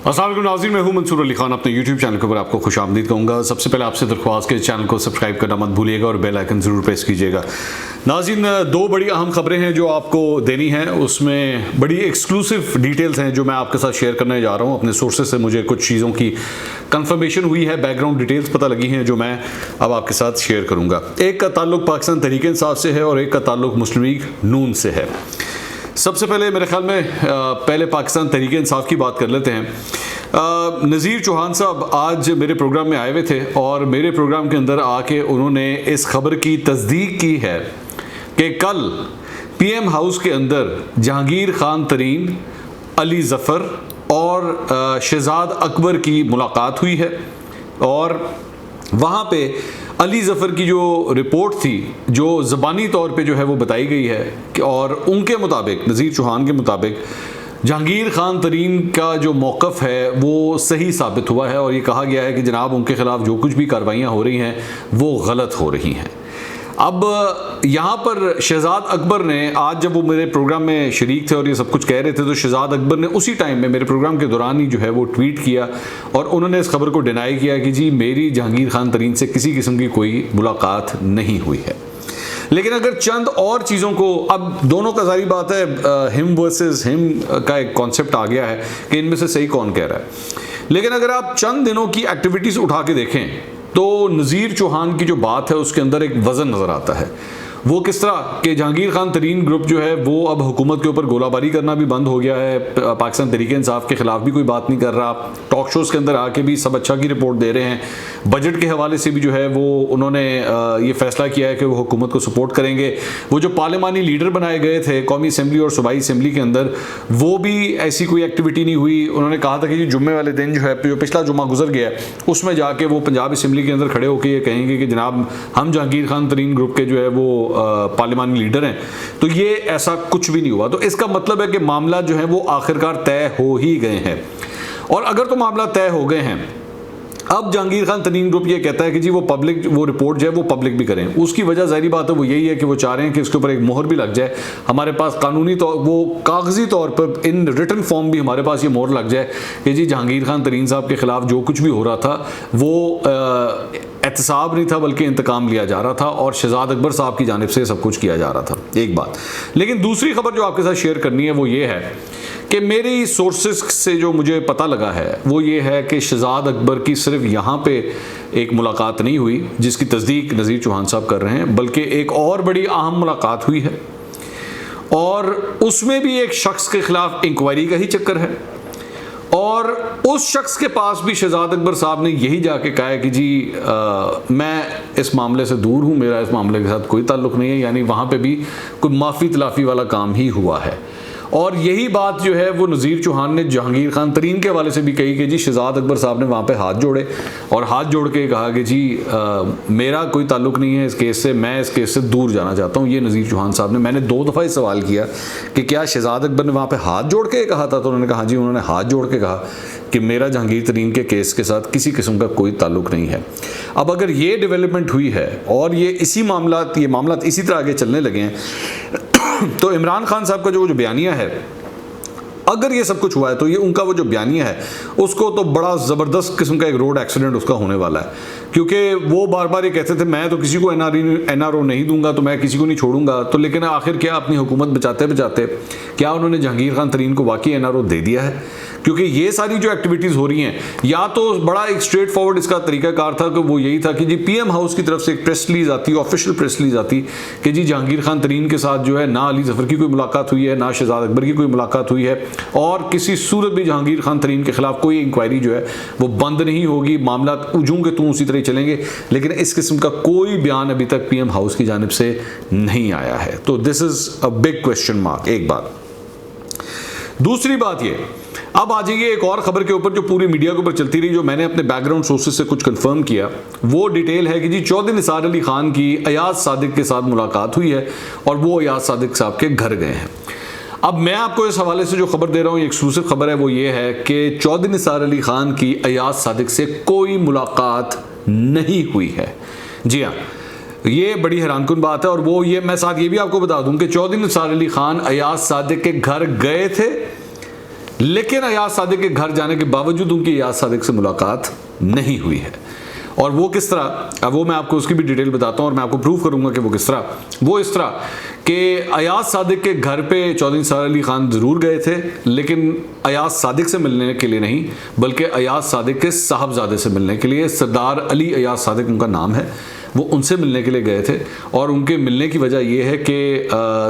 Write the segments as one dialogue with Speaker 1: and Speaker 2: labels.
Speaker 1: अस्सलाम वालेकुम नाज़रीन, मैं हूं मंसूर अली खान। अपने YouTube चैनल के ऊपर आपको खुश आमदीद कहूँगा। सबसे पहले आपसे दरख्वास्त के चैनल को सब्सक्राइब करना मत भूलिएगा और बेल आइकन ज़रूर प्रेस कीजिएगा। नाज़रीन, दो बड़ी अहम खबरें हैं जो आपको देनी हैं, उसमें बड़ी एक्सक्लूसिव डिटेल्स हैं जो मैं आपके साथ शेयर करने जा रहा हूँ। अपने सोर्सेज से मुझे कुछ चीज़ों की कंफर्मेशन हुई है, बैकग्राउंड डिटेल्स पता लगी हैं जो मैं अब आपके साथ शेयर करूँगा। एक का ताल्लुक पाकिस्तान तहरीक-ए-इंसाफ से है और एक का ताल्लुक मुस्लिम लीग नून से है। सबसे पहले मेरे ख्याल में पहले पाकिस्तान तहरीक-ए-इंसाफ की बात कर लेते हैं। नज़ीर चौहान साहब आज मेरे प्रोग्राम में आए हुए थे और मेरे प्रोग्राम के अंदर आके उन्होंने इस खबर की तस्दीक की है कि कल पीएम हाउस के अंदर जहांगीर खान तरीन, अली ज़फ़र और शहजाद अकबर की मुलाकात हुई है और वहाँ पे अली ज़फ़र की जो रिपोर्ट थी, जो ज़बानी तौर पे जो है वो बताई गई है कि और उनके मुताबिक, नज़ीर चौहान के मुताबिक, जहांगीर खान तरीन का जो मौक़िफ़ है वो सही साबित हुआ है और ये कहा गया है कि जनाब उनके ख़िलाफ़ जो कुछ भी कार्रवाइयाँ हो रही हैं वो गलत हो रही हैं। अब यहाँ पर शहजाद अकबर ने आज जब वो मेरे प्रोग्राम में शरीक थे और ये सब कुछ कह रहे थे, तो शहजाद अकबर ने उसी टाइम में मेरे प्रोग्राम के दौरान ही जो है वो ट्वीट किया और उन्होंने इस खबर को डिनाई किया कि जी मेरी जहांगीर खान तरीन से किसी किस्म की कोई मुलाकात नहीं हुई है। लेकिन अगर चंद और चीज़ों को, अब दोनों का सारी बात है, हिम वर्सेस हिम का एक कॉन्सेप्ट आ गया है कि इनमें से सही कौन कह रहा है, लेकिन अगर आप चंद दिनों की एक्टिविटीज़ उठा के देखें तो नज़ीर चौहान की जो बात है उसके अंदर एक वज़न नज़र आता है। वो किस तरह कि जहांगीर खान तरीन ग्रुप जो है वो अब हुकूमत के ऊपर गोलाबारी करना भी बंद हो गया है, पाकिस्तान तहरीक-ए-इंसाफ के ख़िलाफ़ भी कोई बात नहीं कर रहा, टॉक शोज़ के अंदर आके भी सब अच्छा की रिपोर्ट दे रहे हैं, बजट के हवाले से भी जो है वो उन्होंने ये फ़ैसला किया है कि वो हुकूमत को सपोर्ट करेंगे। वो जो पार्लिमानी लीडर बनाए गए थे कौमी असम्बली और सूबाई असम्बली के अंदर, वो भी ऐसी कोई एक्टिविटी नहीं हुई। उन्होंने कहा था कि जी जुम्मे वाले दिन जो है, जो पिछला जुम्मा गुजर गया, उसमें जाके वो पंजाब असम्बली के अंदर खड़े होकर ये कहेंगे कि जनाब हम जहांगीर खान तरीन ग्रुप के जो है वो पार्लिमानी लीडर हैं। तो ये ऐसा कुछ भी नहीं हुआ। तो इसका मतलब है कि मामला जो है वो आखिरकार तय हो ही गए हैं। और अगर तो मामला तय हो गए हैं, अब जहांगीर खान तरीन ग्रुप ये कहता है कि जी वो पब्लिक, वो रिपोर्ट जो है वो पब्लिक भी करें। उसकी वजह ज़ाहिर बात है वो यही है कि वो चाह रहे हैं कि इसके ऊपर एक मोहर भी लग जाए, हमारे पास कानूनी तौर, वो कागजी तौर पर इन रिटन फॉर्म भी हमारे पास ये मोहर लग जाए कि जी जहांगीर खान तरीन साहब के ख़िलाफ़ जो कुछ भी हो रहा था वो एहतसाब नहीं था बल्कि इंतकाम लिया जा रहा था और शहजाद अकबर साहब की जानिब से सब कुछ किया जा रहा था। एक बात। लेकिन दूसरी खबर जो आपके साथ शेयर करनी है वो ये है कि मेरी सोर्सेस से जो मुझे पता लगा है वो ये है कि शहजाद अकबर की सिर्फ यहाँ पे एक मुलाकात नहीं हुई जिसकी तस्दीक नज़ीर चौहान साहब कर रहे हैं, बल्कि एक और बड़ी अहम मुलाकात हुई है और उसमें भी एक शख्स के ख़िलाफ़ इंक्वायरी का ही चक्कर है और उस शख्स के पास भी शहजाद अकबर साहब ने यही जाके कहा है कि जी मैं इस मामले से दूर हूँ, मेरा इस मामले के साथ कोई ताल्लुक़ नहीं है। यानी वहाँ पे भी कोई माफ़ी तलाफ़ी वाला काम ही हुआ है। और यही बात जो है वो नज़ीर चौहान ने जहांगीर खान तरीन के हवाले से भी कही कि जी शहजाद अकबर साहब ने वहाँ पे हाथ जोड़े और हाथ जोड़ के कहा कि जी मेरा कोई ताल्लुक़ नहीं है इस केस से, मैं इस केस से दूर जाना चाहता हूँ। ये नज़ीर चौहान साहब ने, मैंने 2 दफ़ा ही सवाल किया कि क्या शहजाद अकबर ने वहाँ पे हाथ जोड़ के कहा था, तो उन्होंने कहा जी उन्होंने हाथ जोड़ के कहा कि मेरा जहांगीर तरीन के केस के साथ किसी किस्म का कोई ताल्लुक़ नहीं है। अब अगर ये डेवलपमेंट हुई है और ये मामला इसी तरह आगे चलने लगे हैं तो इमरान खान साहब का जो बयानिया है, अगर ये सब कुछ हुआ है तो ये उनका वो जो बयानिया है उसको तो बड़ा ज़बरदस्त किस्म का एक रोड एक्सीडेंट उसका होने वाला है, क्योंकि वो बार बार ये कहते थे मैं तो किसी को एनआरओ नहीं दूंगा, तो मैं किसी को नहीं छोड़ूंगा। तो लेकिन आखिर क्या अपनी हुकूमत बचाते बचाते क्या उन्होंने जहांगीर खान तरीन को वाकई एनआरओ दे दिया है? क्योंकि ये सारी जो एक्टिविटीज़ हो रही हैं, या तो बड़ा एक स्ट्रेट फॉरवर्ड इसका तरीकाकार था कि वो यही था कि जी पीएम हाउस की तरफ से एक प्रेस रिलीज आती, ऑफिशियल प्रेस रिलीज आती कि जी जहांगीर खान तरीन के साथ जो है ना अली ज़फ़र की कोई मुलाकात हुई है, ना शहजाद अकबर की कोई मुलाकात हुई है और किसी सूरत भी जहांगीर खान तरीन के ख़िलाफ़ कोई इंक्वायरी जो है वो बंद नहीं होगी, मामला ऊजूं के तूं उसी तरह चलेंगे। लेकिन इस किस्म का कोई बयान अभी तक पीएम हाउस की जानिब से नहीं आया है। तो this is a big question mark, एक बात। दूसरी बात ये, अब आ जाइए एक और खबर के ऊपर जो पूरी मीडिया के ऊपर चलती रही, जो मैंने अपने बैकग्राउंड सोर्सेज से कुछ कंफर्म किया। वो डिटेल है कि जी चौधरी निसार अली खान की अयाज सादिक के साथ मुलाकात हुई है और वो अयाज सादिक साहब के घर गए हैं। अब मैं आपको इस हवाले से जो खबर दे रहा हूँ, एक्सक्लूसिव खबर है, वो ये है कि चौधरी निसार अली खान की अयाज सादिक से कोई मुलाकात नहीं हुई है। जी हाँ, ये बड़ी हैरानकुन बात है। और वो ये मैं साथ ये भी आपको बता दूं कि चौधरी निसार अली खान अयाज सादिक के घर गए थे लेकिन अयाज सादिक के घर जाने के बावजूद उनकी अयाज सादिक से मुलाकात नहीं हुई है। और वो किस तरह, अब वो मैं आपको उसकी भी डिटेल बताता हूँ और मैं आपको प्रूव करूंगा कि वो किस तरह। वो इस तरह कि अयाज सादिक के घर पे चौधरी निसार अली खान ज़रूर गए थे, लेकिन अयाज सादिक से मिलने के लिए नहीं, बल्कि अयाज सादिक के साहबजादे से मिलने के लिए। सरदार अली अयाज सादिक उनका नाम है। वो उनसे मिलने के लिए गए थे और उनके मिलने की वजह यह है कि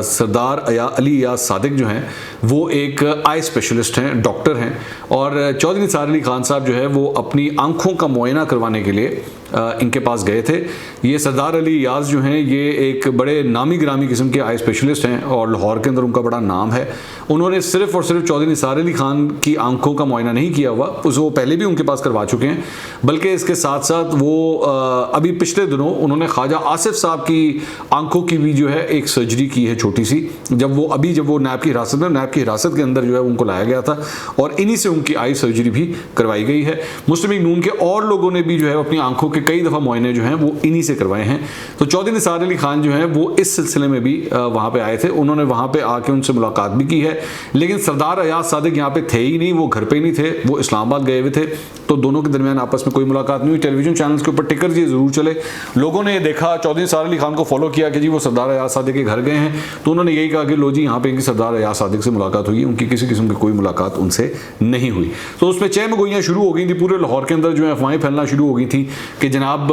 Speaker 1: सरदार अली अयाज सादिक जो हैं वो एक आई स्पेशलिस्ट हैं, डॉक्टर हैं, और चौधरी निसार अली खान साहब जो है वो अपनी आंखों का मुआयना करवाने के लिए इनके पास गए थे। ये सरदार अली अयाज जो हैं ये एक बड़े नामी गिरामी किस्म के आई स्पेशलिस्ट हैं और लाहौर के अंदर उनका बड़ा नाम है। उन्होंने सिर्फ और सिर्फ चौधरी निसार अली खान की आंखों का मुआयना नहीं किया हुआ, वो पहले भी उनके पास करवा चुके हैं, बल्कि इसके साथ साथ वो अभी पिछले दिनों उन्होंने ख्वाजा आसिफ साहब की आंखों की भी जो है एक सर्जरी की है छोटी सी, जब वो नैब की हिरासत के अंदर जो है उनको लाया गया था और इन्हीं से उनकी आई सर्जरी भी करवाई गई है। मुस्लिम लीग नून के और लोगों ने भी जो है अपनी आंखों के कई दफ़ा मुआयने जो हैं वो इन्हीं से करवाए हैं। तो चौधरी निसार अली खान जो हैं वो इस सिलसिले में भी वहाँ पे आए थे। उन्होंने वहाँ पे आके उनसे मुलाकात भी की है, लेकिन सरदार अयाज सादिक यहाँ पे थे ही नहीं, वो घर पे नहीं थे, वो इस्लामाबाद गए हुए थे। तो दोनों के दरमियान आपस में कोई मुलाकात नहीं हुई। टेलीविजन चैनल्स के ऊपर टिकर जी ज़रूर चले, लोगों ने देखा, चौधरी निसार अली खान को फॉलो किया कि जी वो सरदार अयाज सादिक के घर गए हैं, तो उन्होंने यही कहा कि लो जी यहाँ पे इनकी सरदार अयाज सादिक से मुलाकात हुई। उनकी किसी किस्म की कोई मुलाकात उनसे नहीं हुई। तो उसमें चह मगोइयाँ शुरू हो गई थी, पूरे लाहौर के अंदर जो है अफवाहें फैलना शुरू हो गई थी कि जनाब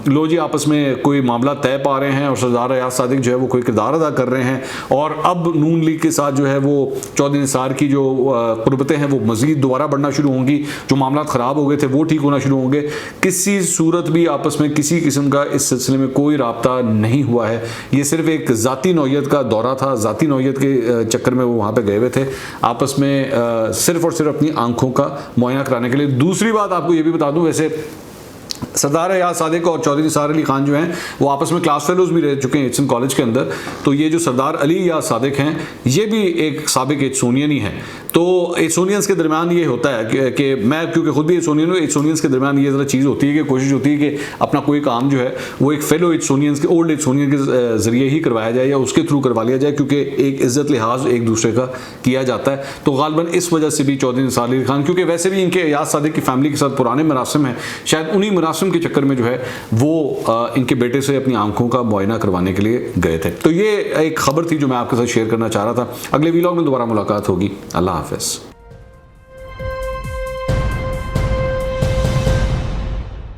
Speaker 1: लो जी आपस में कोई मामला तय पा रहे हैं और सरदार अयाज सादिक जो है वो कोई किरदार अदा कर रहे हैं, और अब नून लीग के साथ जो है वो चौधरी निसार की जो कुर्बतें हैं वो मज़ीद दोबारा बढ़ना शुरू होंगी, जो मामला ख़राब हो गए थे वो ठीक होना शुरू होंगे। किसी सूरत भी आपस में किसी किस्म का इस सिलसिले में कोई राब्ता नहीं हुआ है। ये सिर्फ एक ज़ाती नौयत का दौरा था, ज़ाती नौयत के चक्कर में वो वहाँ पे गए हुए थे आपस में सिर्फ और सिर्फ अपनी आंखों का मुआयना कराने के लिए। दूसरी बात आपको ये भी बता दूं, वैसे सरदार अयाज सादिक और चौधरी निसार अली खान जो हैं वो आपस में क्लास फेलोज भी रह चुके हैं एचसन कॉलेज के अंदर। तो ये जो सरदार अली अयाज सादिक हैं ये भी एक साबिक एचसोनियन ही हैं। तो एचसोनियंस के दरमियान ये होता है कि मैं क्योंकि खुद भी एचसोनियन हूँ, एचसोनियंस के दरमियान ये ज़रा चीज़ होती है कि कोशिश होती है कि अपना कोई काम जो है वो एक फेलो एचसोनियंस के, ओल्ड एचसोनियन के ज़रिए ही करवाया जाए या उसके थ्रू करवा लिया जाए, क्योंकि एक इज़्ज़त लिहाज एक दूसरे का किया जाता है। तो गालिबन इस वजह से भी चौधरी निसार अली खान, क्योंकि वैसे भी इनके अयाज सादिक की फैमिली के साथ पुराने मरासिम हैं, शायद उन्हीं मरासिम के चक्कर में जो है वो इनके बेटे से अपनी आंखों का मुआयना करवाने के लिए गए थे। तो ये एक खबर थी जो मैं आपके साथ शेयर करना चाह रहा था। अगले वीलॉग में दोबारा मुलाकात होगी। अल्लाह हाफ़िज़।